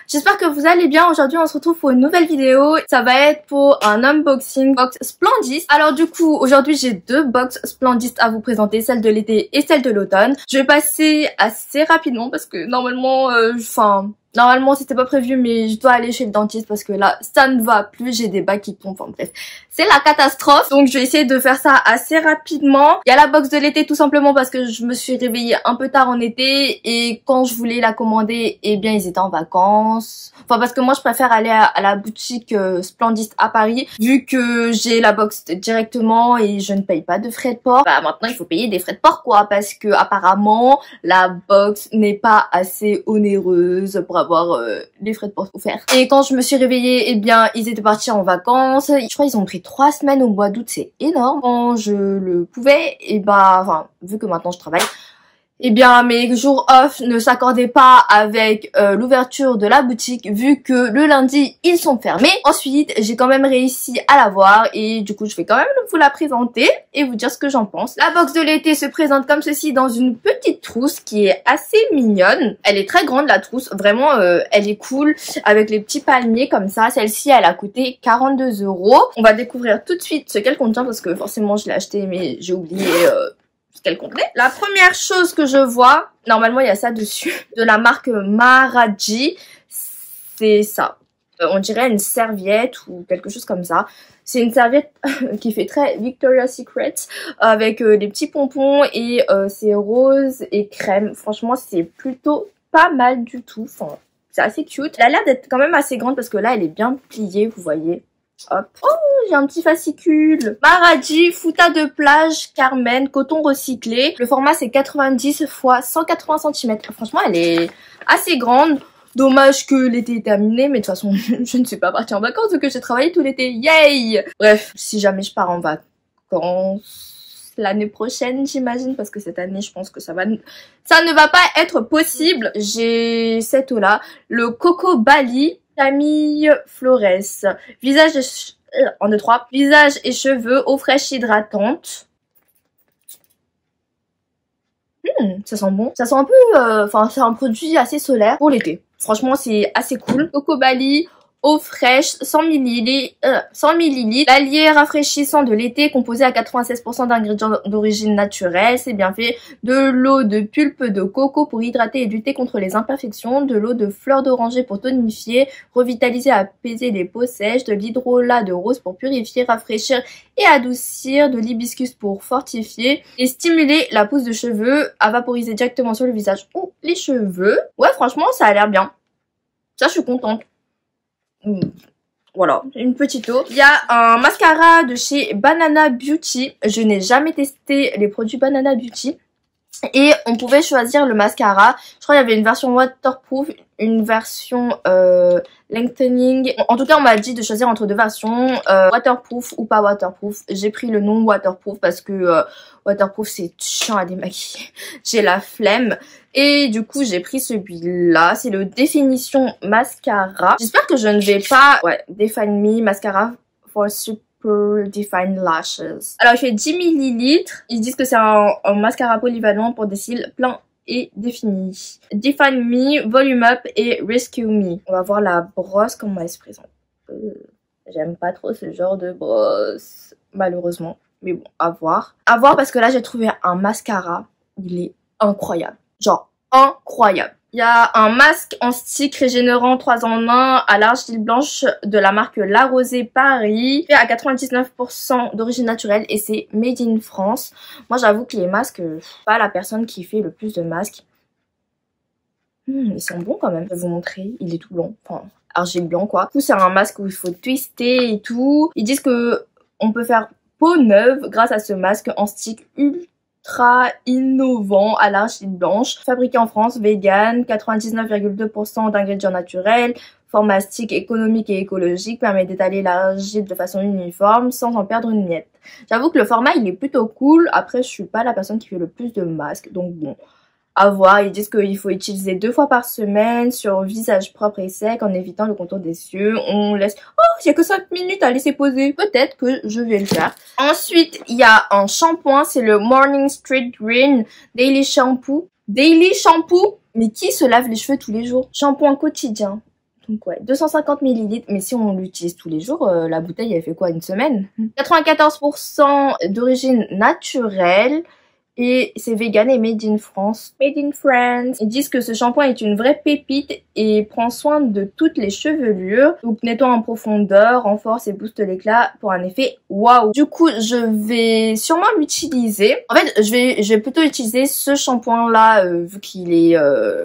j'espère que vous allez bien. Aujourd'hui on se retrouve pour une nouvelle vidéo. Ça va être pour un unboxing box Splendist. Alors du coup aujourd'hui j'ai deux box Splendist à vous présenter, celle de l'été et celle de l'automne. Je vais passer assez rapidement parce que normalement Normalement c'était pas prévu, mais je dois aller chez le dentiste parce que là ça ne va plus, j'ai des bas qui tombent, enfin bref. C'est la catastrophe, donc je vais essayer de faire ça assez rapidement. Il y a la box de l'été tout simplement parce que je me suis réveillée un peu tard en été et quand je voulais la commander, eh bien ils étaient en vacances. Enfin parce que moi je préfère aller à la boutique Splendist à Paris vu que j'ai la box directement et je ne paye pas de frais de port. Bah maintenant il faut payer des frais de port quoi, parce que apparemment la box n'est pas assez onéreuse pour avoir les frais de port offerts. Et quand je me suis réveillée, eh bien ils étaient partis en vacances. Je crois qu'ils ont pris 3 semaines au mois d'août, c'est énorme. Quand je le pouvais, et bah enfin vu que maintenant je travaille, eh bien mes jours off ne s'accordaient pas avec l'ouverture de la boutique vu que le lundi ils sont fermés. Ensuite j'ai quand même réussi à la voir et du coup je vais quand même vous la présenter et vous dire ce que j'en pense. La box de l'été se présente comme ceci dans une petite trousse qui est assez mignonne. Elle est très grande la trousse, vraiment elle est cool avec les petits palmiers comme ça. Celle-ci elle a coûté 42 €. On va découvrir tout de suite ce qu'elle contient parce que forcément je l'ai acheté mais j'ai oublié ce qu'elle contenait. La première chose que je vois, normalement il y a ça dessus, de la marque Maharaji, c'est ça. On dirait une serviette ou quelque chose comme ça. C'est une serviette qui fait très Victoria's Secret avec des petits pompons et c'est rose et crème. Franchement c'est plutôt pas mal du tout. Enfin, c'est assez cute. Elle a l'air d'être quand même assez grande parce que là elle est bien pliée, vous voyez. Hop. Oh, j'ai un petit fascicule. Maharaji, fouta de plage, Carmen, coton recyclé. Le format c'est 90 x 180 cm. Franchement, elle est assez grande. Dommage que l'été est terminé, mais de toute façon, je ne suis pas partie en vacances vu que j'ai travaillé tout l'été. Yay! Bref, si jamais je pars en vacances l'année prochaine, j'imagine, parce que cette année, je pense que ça ne va pas être possible. J'ai cette eau-là, le Coco Bali. Camille Flores, visage et cheveux, eau fraîche hydratante. Ça sent bon. Ça sent un peu, c'est un produit assez solaire pour l'été. Franchement, c'est assez cool. Coco Bali, eau fraîche, 100 ml, l'allié rafraîchissant de l'été composé à 96% d'ingrédients d'origine naturelle, c'est bien fait. De l'eau de pulpe de coco pour hydrater et lutter contre les imperfections, de l'eau de fleur d'oranger pour tonifier, revitaliser et apaiser les peaux sèches, de l'hydrolat de rose pour purifier, rafraîchir et adoucir, de l'hibiscus pour fortifier et stimuler la pousse de cheveux à vaporiser directement sur le visage ou les cheveux. Ouais, franchement, ça a l'air bien. Ça, je suis contente. Voilà, une petite eau. Il y a un mascara de chez Banana Beauty. Je n'ai jamais testé les produits Banana Beauty. Et on pouvait choisir le mascara. Je crois qu'il y avait une version waterproof, une version lengthening. En tout cas, on m'a dit de choisir entre deux versions, waterproof ou pas waterproof. J'ai pris le non waterproof parce que waterproof c'est chiant à démaquiller. J'ai la flemme. Et du coup, j'ai pris celui-là. C'est le Définition Mascara. J'espère que je ne vais pas... Ouais, Define Me Mascara for Super Define Lashes. Alors, il fait 10 ml. Ils disent que c'est un mascara polyvalent pour des cils pleins et définis. Define Me, Volume Up et Rescue Me. On va voir la brosse, comment elle se présente. J'aime pas trop ce genre de brosse, malheureusement. Mais bon, à voir. À voir parce que là, j'ai trouvé un mascara. Il est incroyable. Genre, incroyable. Il y a un masque en stick régénérant 3 en 1 à l'argile blanche de la marque La Rosée Paris. Fait à 99% d'origine naturelle et c'est made in France. Moi j'avoue que les masques, pas la personne qui fait le plus de masques. Ils sont bons quand même. Je vais vous montrer, il est tout blanc. Enfin, argile blanc quoi. Du coup c'est un masque où il faut twister et tout. Ils disent que on peut faire peau neuve grâce à ce masque en stick ultra innovant à l'argile blanche, fabriqué en France, vegan, 99,2% d'ingrédients naturels, format stick économique et écologique, permet d'étaler l'argile de façon uniforme sans en perdre une miette. J'avoue que le format il est plutôt cool. Après je suis pas la personne qui fait le plus de masques, donc bon, à voir. Ils disent qu'il faut utiliser 2 fois par semaine sur visage propre et sec en évitant le contour des yeux. On laisse... Oh, il y a que 5 minutes à laisser poser. Peut-être que je vais le faire. Ensuite, il y a un shampoing. C'est le Morning Street Green Daily Shampoo. Daily Shampoo? Mais qui se lave les cheveux tous les jours? Shampoing quotidien. Donc ouais, 250 ml, mais si on l'utilise tous les jours, la bouteille elle fait quoi, une semaine? 94% d'origine naturelle. Et c'est vegan et made in France. Made in France. Ils disent que ce shampoing est une vraie pépite et prend soin de toutes les chevelures. Donc nettoie en profondeur, renforce et booste l'éclat pour un effet waouh. Du coup, je vais sûrement l'utiliser. En fait, je vais plutôt utiliser ce shampoing là vu qu'il est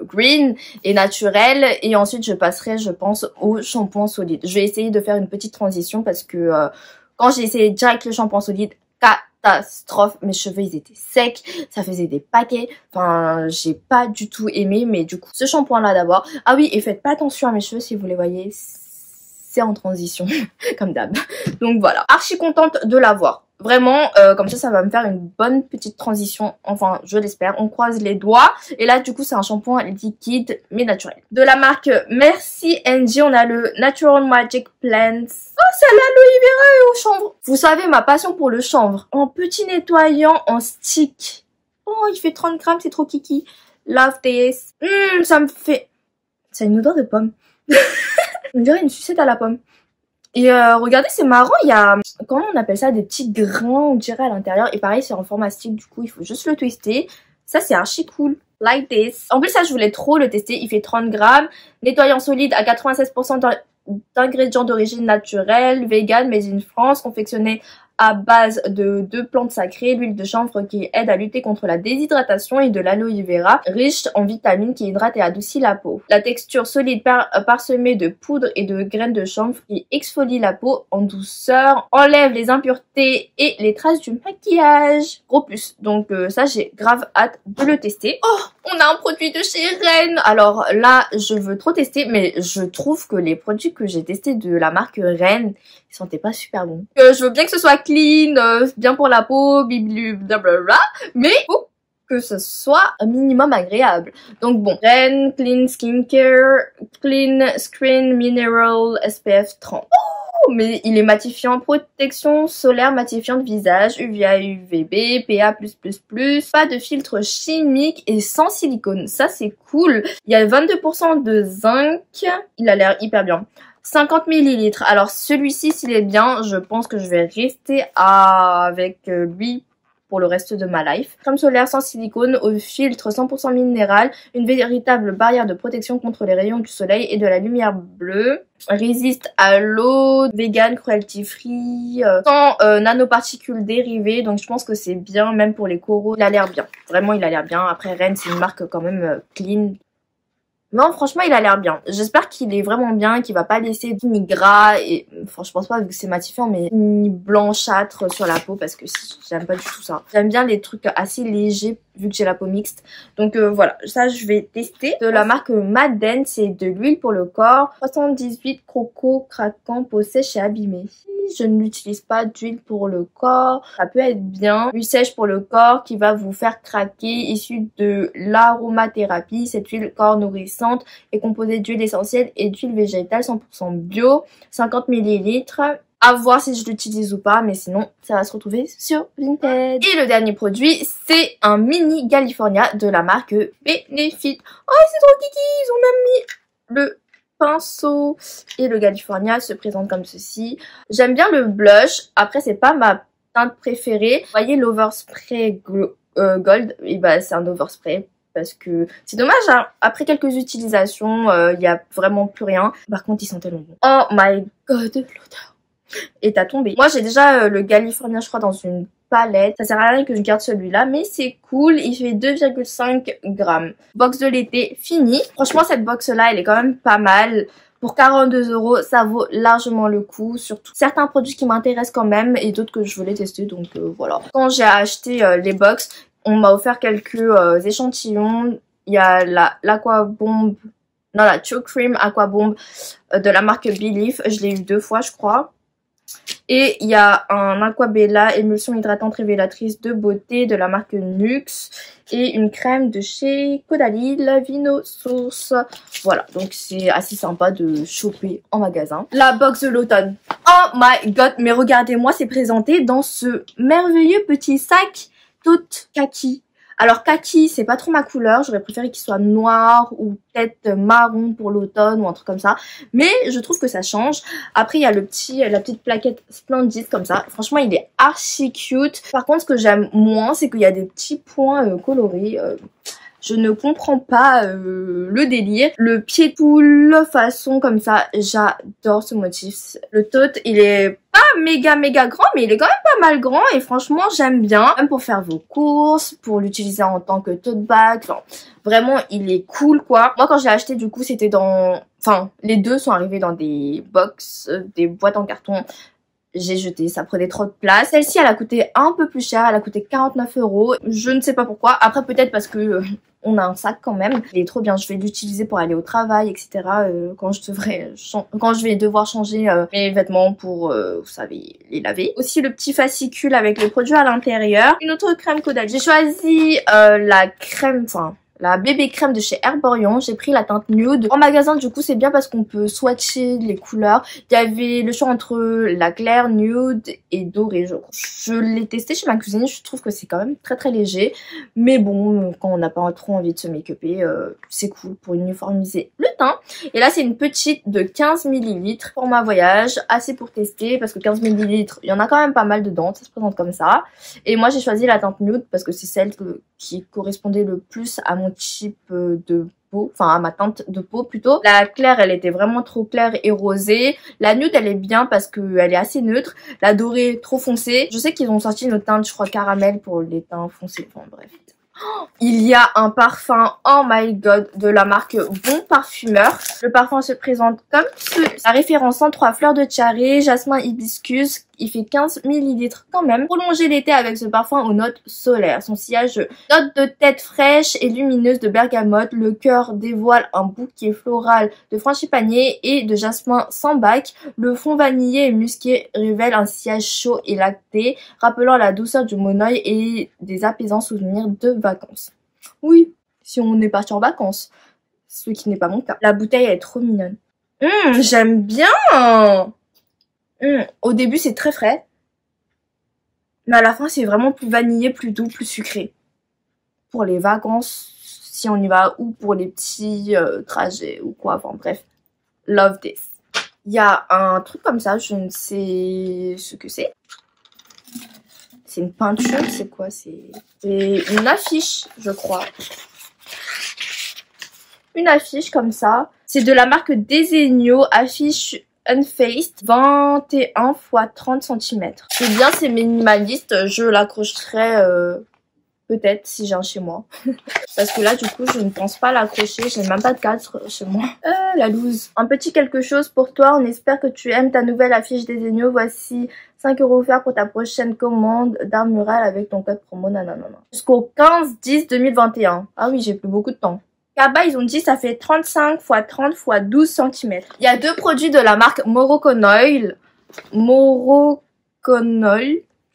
green et naturel. Et ensuite, je passerai, je pense, au shampoing solide. Je vais essayer de faire une petite transition parce que quand j'ai essayé direct le shampoing solide, catastrophe, mes cheveux ils étaient secs, ça faisait des paquets, enfin j'ai pas du tout aimé, mais du coup ce shampoing là d'abord. Ah oui, et faites pas attention à mes cheveux si vous les voyez, c'est en transition comme d'hab. Donc voilà, archi contente de l'avoir. Vraiment, comme ça va me faire une bonne petite transition. Enfin, je l'espère. On croise les doigts. Et là, du coup, c'est un shampoing liquide, mais naturel. De la marque Merci NG, on a le Natural Magic Plants. Oh, c'est à l'aloe vera et au chanvre. Vous savez, ma passion pour le chanvre. En petit nettoyant, en stick. Oh, il fait 30 grammes, c'est trop kiki. Love this. Ça me fait... Ça a une odeur de pomme. On dirait une sucette à la pomme. Et regardez, c'est marrant, il y a, comment on appelle ça, des petits grains, on dirait, à l'intérieur. Et pareil, c'est en format stick, du coup, il faut juste le twister. Ça, c'est archi cool. Like this. En plus, ça, je voulais trop le tester. Il fait 30 grammes. Nettoyant solide à 96% d'ingrédients d'origine naturelle, vegan, made in France, confectionné à base de 2 plantes sacrées, l'huile de chanvre qui aide à lutter contre la déshydratation et de l'aloe vera, riche en vitamines qui hydrate et adoucit la peau. La texture solide parsemée de poudre et de graines de chanvre qui exfolie la peau en douceur, enlève les impuretés et les traces du maquillage. Gros plus. Donc ça, j'ai grave hâte de le tester. Oh, on a un produit de chez Ren. Alors là, je veux trop tester, mais je trouve que les produits que j'ai testés de la marque Ren, ils sentaient pas super bons. Je veux bien que ce soit clean, bien pour la peau, blablabla, mais faut que ce soit un minimum agréable. Donc bon, Ren Clean Skincare, Clean Screen Mineral SPF 30. Oh, mais il est matifiant, protection solaire matifiante visage, UVA, UVB, PA+++, pas de filtre chimique et sans silicone. Ça c'est cool. Il y a 22% de zinc, il a l'air hyper bien. 50 ml. Alors celui-ci, s'il est bien, je pense que je vais rester avec lui pour le reste de ma life. Crème solaire sans silicone au filtre 100% minéral, une véritable barrière de protection contre les rayons du soleil et de la lumière bleue. Résiste à l'eau, vegan, cruelty free, sans nanoparticules dérivées, donc je pense que c'est bien même pour les coraux. Il a l'air bien, vraiment il a l'air bien. Après Ren, c'est une marque quand même clean. Non, franchement, il a l'air bien. J'espère qu'il est vraiment bien, qu'il va pas laisser ni gras et... Enfin, je pense pas vu que c'est matifiant, mais ni blanchâtre sur la peau parce que j'aime pas du tout ça. J'aime bien les trucs assez légers vu que j'ai la peau mixte. Donc voilà, ça je vais tester. De la marque Madden, c'est de l'huile pour le corps. 78 croco craquant, peau sèche et abîmée. Je n'utilise pas d'huile pour le corps. Ça peut être bien. Huile sèche pour le corps qui va vous faire craquer, issue de l'aromathérapie. Cette huile corps nourrissante est composée d'huile essentielle et d'huile végétale 100% bio. 50 ml. À voir si je l'utilise ou pas, mais sinon ça va se retrouver sur Vinted. Et le dernier produit, c'est un mini California de la marque Benefit. Oh, c'est trop kiki, ils ont même mis le pinceau. Et le California se présente comme ceci. J'aime bien le blush, après c'est pas ma teinte préférée. Vous voyez l'overspray gold, et bah c'est un overspray. Parce que c'est dommage, hein. Après quelques utilisations, il y a vraiment plus rien. Par contre, il sent tellement bon. Oh my god, l'odeur est à tomber. Moi, j'ai déjà le California, je crois, dans une palette. Ça sert à rien que je garde celui-là, mais c'est cool. Il fait 2,5 grammes. Box de l'été finie. Franchement, cette box-là, elle est quand même pas mal. Pour 42 €, ça vaut largement le coup. Surtout certains produits qui m'intéressent quand même et d'autres que je voulais tester. Donc voilà. Quand j'ai acheté les box, on m'a offert quelques échantillons. Il y a l'Aquabomb, non la True Cream Aquabomb de la marque Belief. Je l'ai eu 2 fois, je crois. Et il y a un Aquabella émulsion hydratante révélatrice de beauté de la marque Nuxe. Et une crème de chez Caudalie, la Vino Source. Voilà, donc c'est assez sympa de choper en magasin. La box de l'automne. Oh my god, mais regardez-moi, c'est présenté dans ce merveilleux petit sac tout kaki. Alors kaki, c'est pas trop ma couleur, j'aurais préféré qu'il soit noir ou peut-être marron pour l'automne ou un truc comme ça. Mais je trouve que ça change. Après il y a la petite plaquette Splendid comme ça. Franchement il est archi cute. Par contre ce que j'aime moins c'est qu'il y a des petits points colorés. Je ne comprends pas le délire. Le pied de poule façon comme ça, j'adore ce motif. Le tote, il est pas méga grand, mais il est quand même pas mal grand et franchement j'aime bien. Même pour faire vos courses, pour l'utiliser en tant que tote bag. Enfin, vraiment, il est cool quoi. Moi quand je l'ai acheté du coup c'était dans... Enfin, les deux sont arrivés dans des box, des boîtes en carton. J'ai jeté, ça prenait trop de place. Celle-ci, elle a coûté un peu plus cher, elle a coûté 49 €. Je ne sais pas pourquoi. Après, peut-être parce que on a un sac quand même. Il est trop bien, je vais l'utiliser pour aller au travail, etc. Quand je vais devoir changer mes vêtements pour, vous savez, les laver. Aussi le petit fascicule avec le produit à l'intérieur. Une autre crème caudale. J'ai choisi la crème, enfin... la bébé crème de chez Herborian, j'ai pris la teinte nude. En magasin du coup c'est bien parce qu'on peut swatcher les couleurs. Il y avait le choix entre la claire, nude et dorée je crois. Je l'ai testé chez ma cousine, je trouve que c'est quand même très léger. Mais bon, quand on n'a pas trop envie de se make-upper, c'est cool pour uniformiser le teint. Et là c'est une petite de 15 ml pour ma voyage, assez pour tester parce que 15 ml, il y en a quand même pas mal dedans, ça se présente comme ça. Et moi j'ai choisi la teinte nude parce que c'est celle qui correspondait le plus à mon type de peau, enfin à ma teinte de peau plutôt. La claire elle était vraiment trop claire et rosée. La nude elle est bien parce que elle est assez neutre. La dorée trop foncée. Je sais qu'ils ont sorti une teinte je crois caramel pour les teints foncés, enfin bref. Il y a un parfum, oh my god, de la marque Bon Parfumeur. Le parfum se présente comme ceci. La référence en 3 fleurs de charré, jasmin, hibiscus. Il fait 15 ml quand même. Prolonger l'été avec ce parfum aux notes solaires. Son sillage notes de tête fraîche et lumineuse de bergamote. Le cœur dévoile un bouquet floral de frangipanier et de jasmin sans bac. Le fond vanillé et musqué révèle un sillage chaud et lacté, rappelant la douceur du monoeil et des apaisants souvenirs de vacances. Oui, si on est parti en vacances. Ce qui n'est pas mon cas. La bouteille elle est trop mignonne. J'aime bien. Au début c'est très frais, mais à la fin c'est vraiment plus vanillé, plus doux, plus sucré. Pour les vacances, si on y va, ou pour les petits trajets ou quoi, enfin bref. Love this. Il y a un truc comme ça, je ne sais ce que c'est. C'est une peinture, c'est quoi? C'est une affiche, je crois. Une affiche comme ça. C'est de la marque Desenio, affiche Unfaced, 21 x 30 cm. C'est bien, c'est minimaliste. Je l'accrocherai peut-être si j'ai un chez moi. Parce que là, du coup, je ne pense pas l'accrocher. J'ai même pas de cadre chez moi. La loose. Un petit quelque chose pour toi. On espère que tu aimes ta nouvelle affiche Desenio. Voici 5 € offerts pour ta prochaine commande d'art mural avec ton code promo. Nanana. Jusqu'au 15/10/2021. Ah oui, j'ai plus beaucoup de temps. Là-bas, ils ont dit ça fait 35 x 30 x 12 cm. Il y a deux produits de la marque Moroconoil.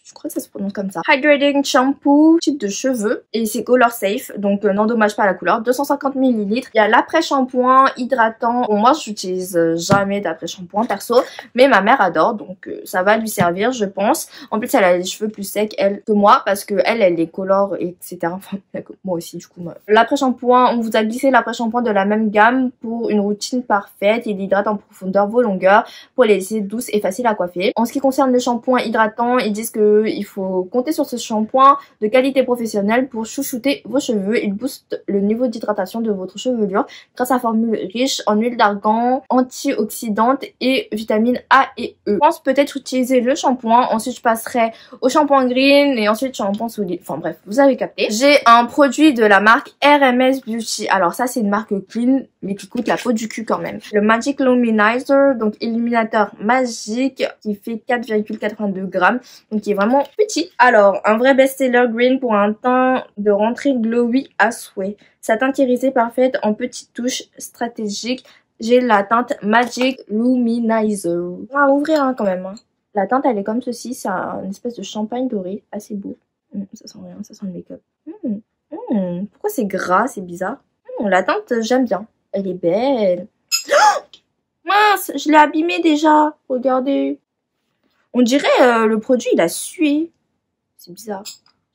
Je crois que ça se prononce comme ça. Hydrating Shampoo, type de cheveux. Et c'est color safe, donc n'endommage pas la couleur. 250 ml. Il y a l'après-shampoing hydratant. Bon, moi, j'utilise jamais d'après-shampoing perso. Mais ma mère adore, donc ça va lui servir, je pense. En plus, elle a les cheveux plus secs, elle, que moi. Parce que elle les colore, etc. Enfin, moi aussi, du coup. L'après-shampoing, on vous a glissé l'après-shampoing de la même gamme pour une routine parfaite. Il hydrate en profondeur vos longueurs pour les laisser douces et faciles à coiffer. En ce qui concerne le shampoing hydratant, ils disent que il faut compter sur ce shampoing de qualité professionnelle pour chouchouter vos cheveux. Il booste le niveau d'hydratation de votre chevelure grâce à formule riche en huile d'argan, antioxydante et vitamines A et E. Je pense peut-être utiliser le shampoing, ensuite je passerai au shampoing green et ensuite shampoing solide. Enfin bref, vous avez capté. J'ai un produit de la marque RMS Beauty. Alors ça c'est une marque clean mais qui coûte la peau du cul quand même. Le Magic Luminizer, donc illuminateur magique qui fait 4,82 grammes. Donc qui est vraiment petit. Alors, un vrai best-seller green pour un teint de rentrée glowy à souhait. Sa teinte irisée parfaite en petites touches stratégiques. J'ai la teinte Magic Luminizer. On va ouvrir hein, quand même. Hein. La teinte, elle est comme ceci. C'est une espèce de champagne doré. Assez beau. Ça sent rien, ça sent le make-up. Pourquoi c'est gras? C'est bizarre. La teinte, j'aime bien. Elle est belle. Oh mince, je l'ai abîmée déjà. Regardez. On dirait le produit il a sué. C'est bizarre.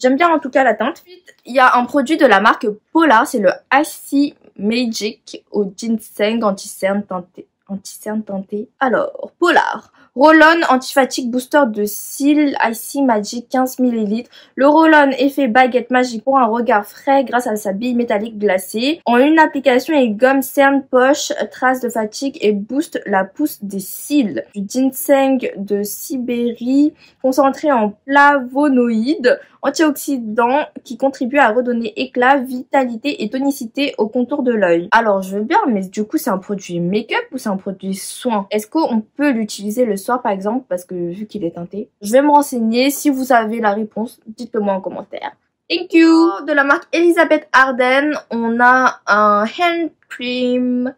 J'aime bien en tout cas la teinte. Ensuite, il y a un produit de la marque Polar, c'est le Icy Magic au ginseng anti-cerne teinté. Alors, Polar. Roll-on anti-fatigue booster de cils Icy Magic 15 ml. Le roll-on effet baguette magique pour un regard frais grâce à sa bille métallique glacée. En une application, il gomme cerne, poche, traces de fatigue et booste la pousse des cils. Du ginseng de Sibérie concentré en flavonoïdes antioxydants qui contribuent à redonner éclat, vitalité et tonicité au contour de l'œil. Alors je veux bien, mais du coup c'est un produit make-up ou c'est un produit soin? Est-ce qu'on peut l'utiliser le soir par exemple, parce que vu qu'il est teinté? Je vais me renseigner, si vous avez la réponse, dites-le moi en commentaire. Thank you! De la marque Elizabeth Arden, on a un hand cream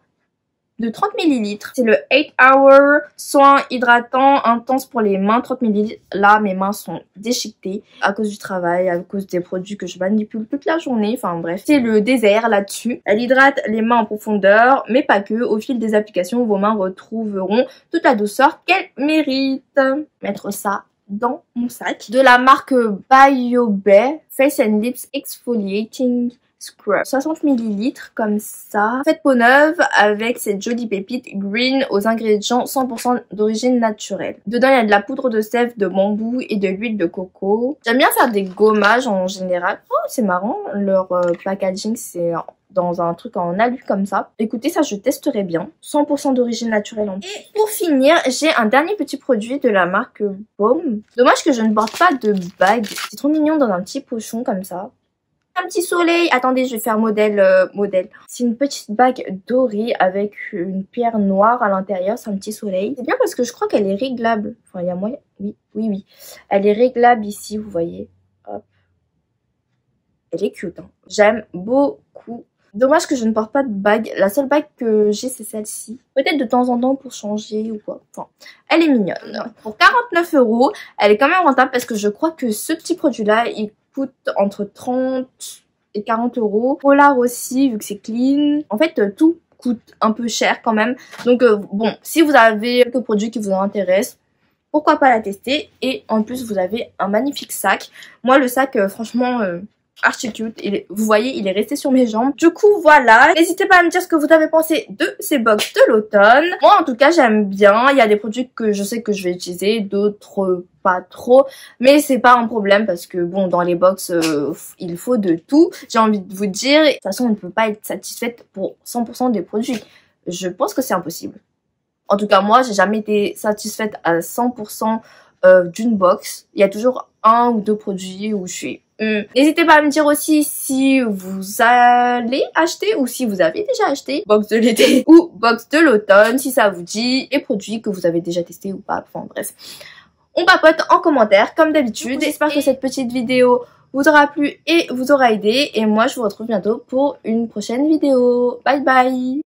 de 30 ml. C'est le 8 Hour soin hydratant intense pour les mains, 30 ml. Là, mes mains sont déchiquetées à cause du travail, à cause des produits que je manipule toute la journée. Enfin bref, c'est le désert là-dessus. Elle hydrate les mains en profondeur, mais pas que. Au fil des applications, vos mains retrouveront toute la douceur qu'elles méritent. Mettre ça dans mon sac. De la marque BioBay Face and Lips Exfoliating Scrub, 60 ml comme ça. Faites peau neuve avec cette jolie pépite green aux ingrédients 100% d'origine naturelle. Dedans il y a de la poudre de sève de bambou et de l'huile de coco. J'aime bien faire des gommages en général. Oh c'est marrant, leur packaging c'est dans un truc en alu comme ça. Écoutez, ça je testerai bien. 100% d'origine naturelle en plus. Et pour finir, j'ai un dernier petit produit de la marque Baume. Dommage que je ne porte pas de bague. C'est trop mignon dans un petit pochon comme ça. Un petit soleil. Attendez, je vais faire modèle. C'est une petite bague dorée avec une pierre noire à l'intérieur. C'est un petit soleil. C'est bien parce que je crois qu'elle est réglable. Enfin, il y a moyen. Oui. Elle est réglable ici, vous voyez. Hop. Elle est cute, hein. J'aime beaucoup. Dommage que je ne porte pas de bague. La seule bague que j'ai, c'est celle-ci. Peut-être de temps en temps pour changer ou quoi. Enfin, elle est mignonne. Pour 49 €, elle est quand même rentable parce que je crois que ce petit produit-là, il coûte entre 30 et 40 €. Polar aussi, vu que c'est clean. En fait, tout coûte un peu cher quand même. Donc bon, si vous avez quelques produits qui vous intéressent, pourquoi pas la tester. Et en plus, vous avez un magnifique sac. Moi, le sac, franchement... archi cute, vous voyez il est resté sur mes jambes. Du coup voilà, n'hésitez pas à me dire ce que vous avez pensé de ces box de l'automne. Moi en tout cas j'aime bien, il y a des produits que je sais que je vais utiliser, d'autres pas trop, mais c'est pas un problème parce que bon dans les box il faut de tout. J'ai envie de vous dire, de toute façon on ne peut pas être satisfaite pour 100% des produits. Je pense que c'est impossible. En tout cas moi j'ai jamais été satisfaite à 100% d'une box. Il y a toujours un ou deux produits où je suis N'hésitez pas à me dire aussi si vous allez acheter ou si vous avez déjà acheté box de l'été ou box de l'automne, si ça vous dit, les produits que vous avez déjà testés ou pas, enfin bref. On papote en commentaire comme d'habitude. J'espère que cette petite vidéo vous aura plu et vous aura aidé. Et moi je vous retrouve bientôt pour une prochaine vidéo. Bye bye!